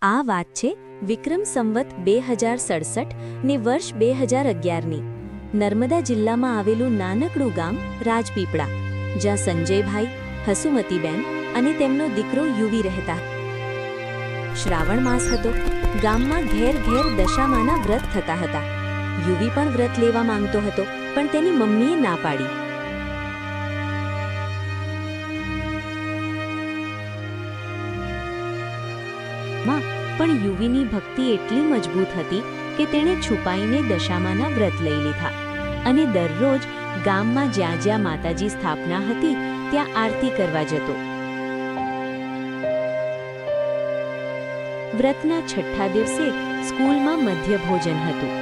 આ વાત છે વિક્રમ સંવત 2067 ને વર્ષ 2011ની નર્મદા જિલ્લામાં આવેલું નાનકડું ગામ રાજપીપળા, જ્યાં સંજયભાઈ, હસુમતીબેન અને તેમનો દીકરો યુવી રહેતા. શ્રાવણ માસ હતો. ગામમાં ઘેર ઘેર દશામાના વ્રત થતા હતા. યુવી પણ વ્રત લેવા માંગતો હતો, પણ તેની મમ્મીએ ના પાડી. પણ યુવીની ભક્તિ એટલી મજબૂત હતી કે તેણે છુપાઈને દશામાના વ્રત લઈ લીધા અને દરરોજ ગામમાં જ્યાં જ્યાં માતાજી સ્થાપના હતી ત્યાં આરતી કરવા જતો. વ્રતના છઠ્ઠા દિવસે સ્કૂલમાં મધ્ય ભોજન હતું.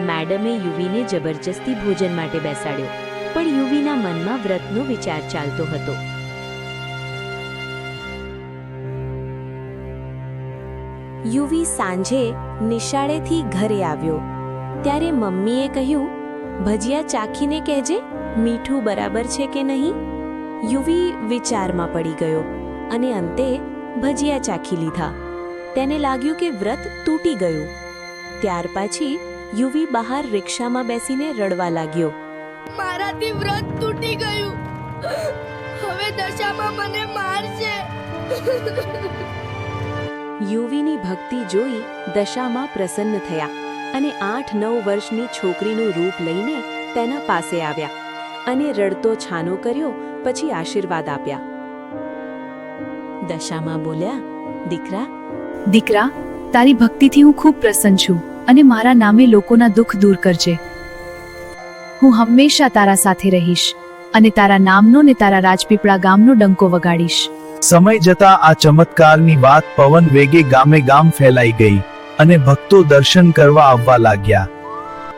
મેડમે યુવીને જબરજસ્તી ભોજન માટે બેસાડ્યો, પણ યુવીના મનમાં વ્રતનો વિચાર ચાલતો હતો. યુવી સાંજે નિશાળેથી ઘરે આવ્યો ત્યારે મમ્મીએ કહ્યું, ભજીયા ચાખીને કહેજે મીઠું બરાબર છે કે નહીં. યુવી વિચારમાં પડી ગયો અને અંતે ભજીયા ચાખી લીધા. તેને લાગ્યું કે વ્રત તૂટી ગયું. ત્યાર પછી યુવી બહાર રિક્ષામાં બેસીને રડવા લાગ્યો. મારાથી વ્રત તૂટી ગયું. હવે દશામાં મને મારશે. યુવીની ભક્તિ જોઈ દશામાં પ્રસન્ન થયા અને 8-9 વર્ષની છોકરીનું રૂપ લઈને તેના પાસે આવ્યા અને રડતો છાનો કર્યો, પછી આશીર્વાદ આપ્યા. દશામાં બોલ્યા, દીકરા, તારી ભક્તિથી હું ખૂબ પ્રસન્ન છું અને મારા નામે લોકોના દુઃખ દૂર કરજે. હું હંમેશા તારા સાથે રહીશ અને તારા નામનો ને તારા રાજપીપળા ગામનો ડંકો વગાડીશ. સમય જતા આ ચમત્કારની વાત પવન વેગે ગામે ગામ ફેલાઈ ગઈ અને ભક્તો દર્શન કરવા આવવા લાગ્યા.